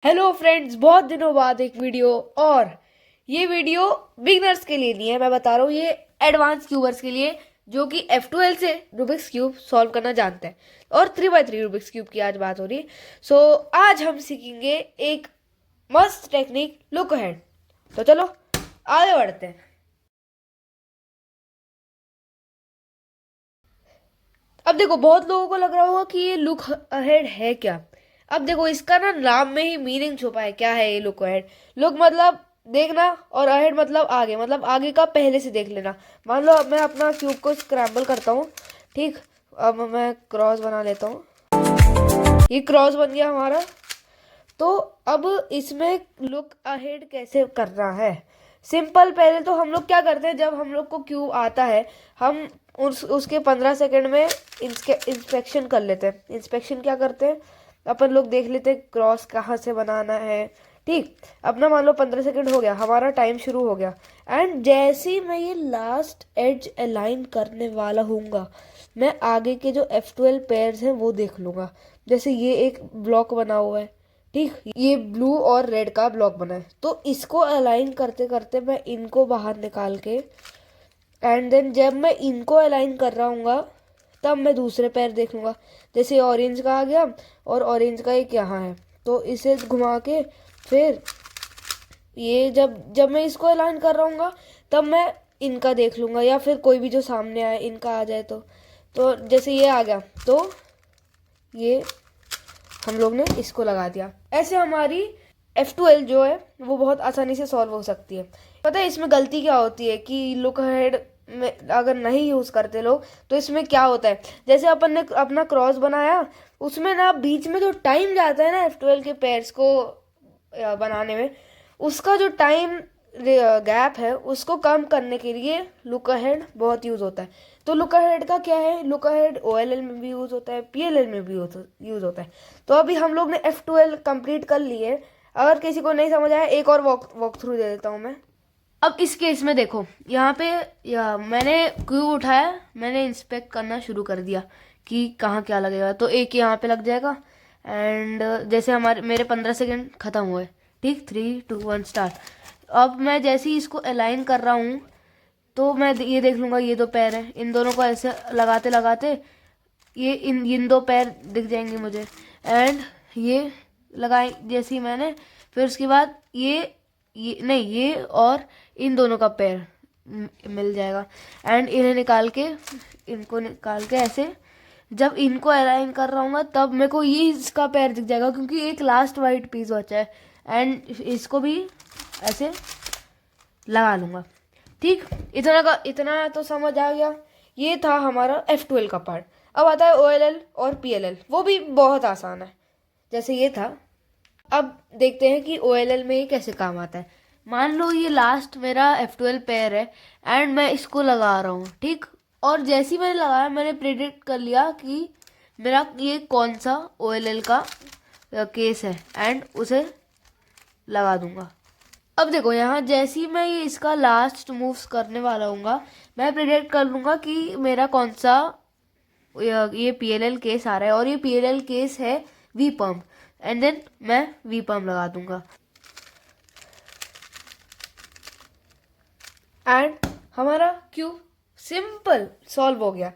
Hello friends, बहुत दिनों बाद एक वीडियो। और ये वीडियो बिगनर्स के लिए नहीं है, मैं बता रहा हूँ, ये एडवांस क्यूबर्स के लिए जो कि F12 से रूबिक्स क्यूब सॉल्व करना जानते हैं। और 3x3 रूबिक्स क्यूब की आज बात हो रही है। सो आज हम सीखेंगे एक मस्त टेक्निक, लुक अहेड। तो चलो आगे बढ़ते हैं। अब देखो, बहुत लोगों को लग रहा होगा कि ये लुक अहेड है क्या। अब देखो, इसका ना नाम में ही मीनिंग छुपा है। क्या है ये लुक अहेड? लुक मतलब देखना, और अहेड मतलब आगे, मतलब आगे का पहले से देख लेना। मान लो अब मैं अपना क्यूब को स्क्रैम्बल करता हूँ। ठीक, अब मैं क्रॉस बना लेता हूँ। ये क्रॉस बन गया हमारा। तो अब इसमें लुक अहेड कैसे करना है? सिंपल। पहले तो हम लोग क्या करते हैं, जब हम लोग को क्यूब आता है, हम उसके 15 सेकंड में इंस्पेक्शन कर लेते हैं। इंस्पेक्शन क्या करते हैं, अपन लोग देख लेते हैं क्रॉस कहाँ से बनाना है। ठीक, अपना मान लो 15 सेकंड हो गया, हमारा टाइम शुरू हो गया। एंड जैसे ही मैं ये लास्ट एज अलाइन करने वाला हूँगा, मैं आगे के जो F12 पेयर्स हैं वो देख लूँगा। जैसे ये एक ब्लॉक बना हुआ है, ठीक, ये ब्लू और रेड का ब्लॉक बना है, तो इसको अलाइन करते करते मैं इनको बाहर निकाल के, एंड देन जब मैं इनको अलाइन कर रहा हूँ तब मैं दूसरे पैर देख लूँगा। जैसे ऑरेंज का आ गया और ऑरेंज का एक यहाँ है, तो इसे घुमा के फिर ये जब जब मैं इसको अलाइन कर रहा हूँ तब मैं इनका देख लूँगा, या फिर कोई भी जो सामने आए इनका आ जाए तो जैसे ये आ गया तो ये हम लोग ने इसको लगा दिया। ऐसे हमारी F12 जो है वो बहुत आसानी से सॉल्व हो सकती है। पता है इसमें गलती क्या होती है कि लुक अहेड में अगर नहीं यूज़ करते लोग, तो इसमें क्या होता है, जैसे अपन ने अपना क्रॉस बनाया, उसमें ना बीच में जो टाइम जाता है ना F12 के पेयर्स को बनाने में, उसका जो टाइम गैप है उसको कम करने के लिए लुक अहेड बहुत यूज़ होता है। तो लुक अहेड का क्या है, लुक अहेड OLL में भी यूज़ होता है, PLL में भी यूज़ होता है। तो अभी हम लोग ने F12 कंप्लीट कर ली है। अगर किसी को नहीं समझ आया, एक और वॉक थ्रू दे देता हूँ मैं। अब इस केस में देखो, यहाँ पे मैंने क्यूब उठाया, मैंने इंस्पेक्ट करना शुरू कर दिया कि कहाँ क्या लगेगा। तो एक यहाँ पे लग जाएगा। एंड जैसे मेरे 15 सेकंड खत्म हुए। ठीक, 3 2 1 स्टार्ट। अब मैं जैसे ही इसको अलाइन कर रहा हूँ, तो मैं ये देख लूँगा ये दो पैर हैं, इन दोनों को ऐसे लगाते लगाते ये इन दो पैर दिख जाएंगे मुझे। एंड ये लगाए जैसे ही मैंने, फिर उसके बाद ये नहीं, ये और इन दोनों का पैर मिल जाएगा। एंड इनको निकाल के ऐसे जब इनको अलाइन कर रहा हूँ तब मेरे को ये इसका पैर दिख जाएगा, क्योंकि एक लास्ट वाइट पीस बचा है। एंड इसको भी ऐसे लगा लूँगा। ठीक, इतना तो समझ आ गया। ये था हमारा F12 का पार्ट। अब आता है OLL और PLL, वो भी बहुत आसान है जैसे ये था। अब देखते हैं कि OLL में ये कैसे काम आता है। मान लो ये लास्ट मेरा F12 पेयर है एंड मैं इसको लगा रहा हूँ। ठीक, और जैसे ही मैंने लगाया, मैंने प्रिडिक्ट कर लिया कि मेरा ये कौन सा OLL का केस है, एंड उसे लगा दूंगा। अब देखो, यहाँ जैसे ही मैं ये इसका लास्ट मूव्स करने वाला हूँ, मैं प्रिडिक्ट कर लूँगा कि मेरा कौन सा ये PLL केस आ रहा है, और ये PLL केस है वी पम्प। एंड देन मैं वी पम्प लगा दूंगा एंड हमारा क्यूब सिंपल सॉल्व हो गया।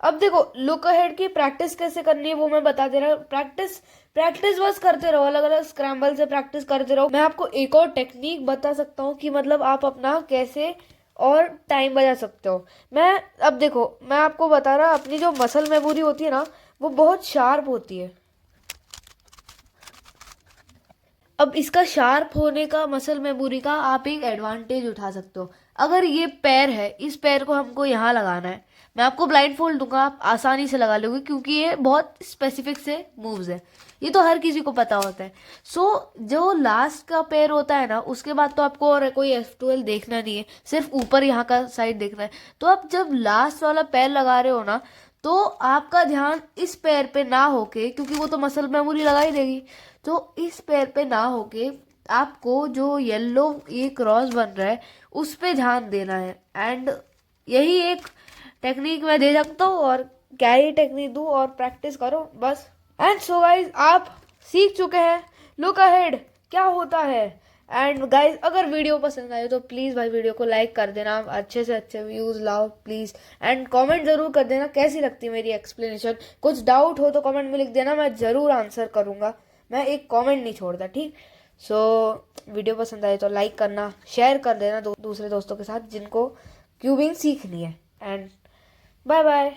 अब देखो, लुक अहेड की प्रैक्टिस कैसे करनी है वो मैं बता दे रहा हूँ। प्रैक्टिस प्रैक्टिस बस करते रहो, अलग अलग स्क्रैम्बल से प्रैक्टिस करते रहो। मैं आपको एक और टेक्निक बता सकता हूँ कि मतलब आप अपना कैसे और टाइम बचा सकते हो। अब देखो, मैं आपको बता रहा, अपनी जो मसल मेमोरी होती है ना, वो बहुत शार्प होती है। अब इसका शार्प होने का, मसल मेमोरी का आप एक एडवांटेज उठा सकते हो। अगर ये पैर है, इस पैर को हमको यहाँ लगाना है, मैं आपको ब्लाइंड फोल्ड दूंगा, आप आसानी से लगा लोगे, क्योंकि ये बहुत स्पेसिफिक से मूव्स है, ये तो हर किसी को पता होता है। जो लास्ट का पैर होता है ना, उसके बाद तो आपको और कोई F12 देखना नहीं है, सिर्फ ऊपर यहाँ का साइड देखना है। तो आप जब लास्ट वाला पैर लगा रहे हो ना, तो आपका ध्यान इस पैर पे ना होके, क्योंकि वो तो मसल मेमोरी लगा ही देगी, तो इस पैर पे ना होके आपको जो येलो ये क्रॉस बन रहा है उस पे ध्यान देना है। एंड यही एक टेक्निक मैं दे सकता हूँ, और क्या ही टेक्निक दूँ, और प्रैक्टिस करो बस। एंड सो गाइस, आप सीख चुके हैं लुक अहेड। क्या होता है। एंड गाइज अगर वीडियो पसंद आए तो प्लीज़ भाई वीडियो को लाइक कर देना, अच्छे से अच्छे व्यूज़ लाओ प्लीज़। एंड कमेंट ज़रूर कर देना कैसी लगती है मेरी एक्सप्लेनेशन। कुछ डाउट हो तो कमेंट में लिख देना, मैं ज़रूर आंसर करूँगा, मैं एक कमेंट नहीं छोड़ता, ठीक। सो वीडियो पसंद आए तो लाइक करना, शेयर कर देना दूसरे दोस्तों के साथ जिनको क्यूबिंग सीखनी है। And bye bye.